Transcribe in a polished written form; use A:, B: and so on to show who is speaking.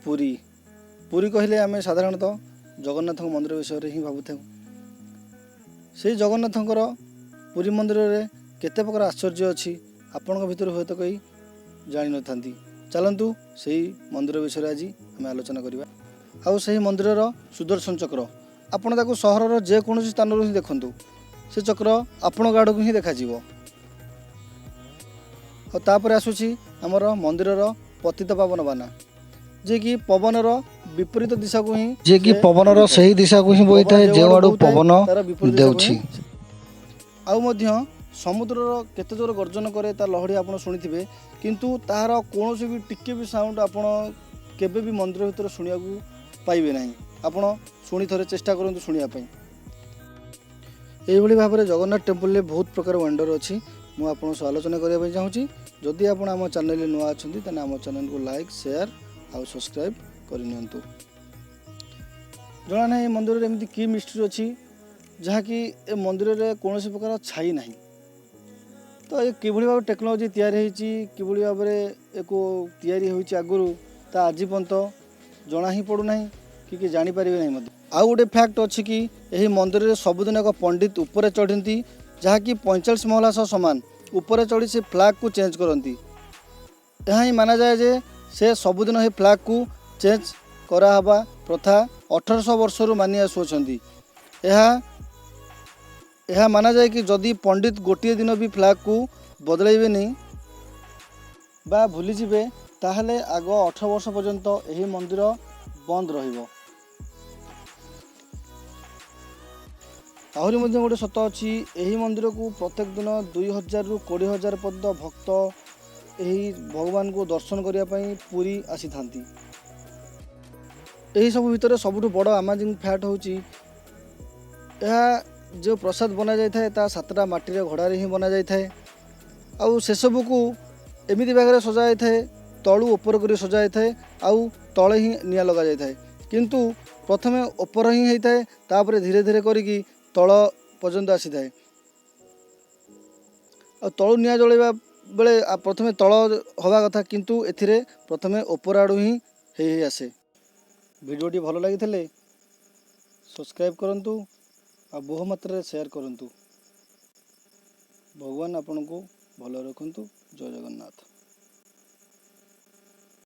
A: पुरी पुरी कहले आम साधारणतः जगन्नाथ मंदिर विषय ही भावुँ से जगन्नाथंकर पुरी मंदिर में केते प्रकार आश्चर्य अच्छी आपण भर हूँ तो कहीं जान न था। चलतु से मंदिर विषय आज आम आलोचना करवा। आउ से मंदिर सुदर्शन चक्र आपण ताको सहर जेकोसी स्थान ही देखु से चक्र आपण गाड़ को ही देखा तापर आसूची आमर मंदिर पतित पावन बाना जे कि पवनर विपरीत दिशा को ही
B: जे कि पवनर सही दिशा को ही बोई थाए जे आड़ू पवन देउछि।
A: आउ मध्य समुद्रर केते जोर गर्जन करे ता लहड़ी आपण शुणिथिबे किंतु तार कोनोसी भी टिके भी साउंड आपण केबे भी मंदिर भीतर सुनिया को पाइबे नाही। आपण शुणी थरे चेष्टा करंतु सुनिया पई। एही भली भाबरे जगन्नाथ टेम्पल ले बहुत प्रकार वंडर अछि मु आपण से आलोचना करिया पई चाहूची। जदि आपण आम चैनल रे नुआ अछंती तने आम चैनल को लाइक शेयर आउ सब्सक्राइब करनियंतु। जना नहीं मंदिर रे एमती की मिस्ट्री अछि जहा कि ए मंदिर रे कोनोसी प्रकार छाई नाही। तो ये किभली भाव टेक्नोलोजी तैयारी होईची किभली भाव रे एको तैयारी होईची आगुरु ता आजि पंत जना ही पड़ू नाही कि जानि परिबे नाही मते। आउ गोटे फैक्ट अछि कि एही मंदिर रे सबुदिन एक पंडित ऊपर चढ़ती जहा कि 45 महला सह समान ऊपर चढ़ी से फ्लैग को चेंज करती। यह ही माना जाए जे से सबुदिन ही फ्लैग को चेंज करावा प्रथा 1800 वर्ष मानि आसुअछंती। यह माना जाए कि जदि पंडित गोटे दिन भी फ्लैग को बदलैबे नहीं बा भूली जिबे ताहले आग 18 वर्ष पर्यंत यही मंदिर बंद रहिबो। आहरी मध्य गोटे सत अच्छी यही मंदिर को प्रत्येक दिन 2000 रु 20,000 पर्यंत भक्त यही भगवान को दर्शन करने पूरी आसी थांती। यही सब भितर सबुठ बड़ अमेजिंग फैक्ट होची जो प्रसाद बना जाए ता 7टा माटी घड़ा ही बना जाए आउ से सब को एमती भाग सजा जाए तलू उपर कर सजा जाए आउ तले ही निया लगा जाए किंतु प्रथमे ऊपर ही होता है तापर धीरे धीरे करिकी तल पर्यंत आसी थाए। तलू निया जलैबा बेले प्रथमे तल हवा कथा किंतु एथिरे प्रथमे ऊपर आड़ू ही हे आसे। वीडियोटी भल लगी सब्सक्राइब करंतु आ बहु मात्रा शेयर करंतु। भगवान आपन को भल रखंतु। जय जगन्नाथ।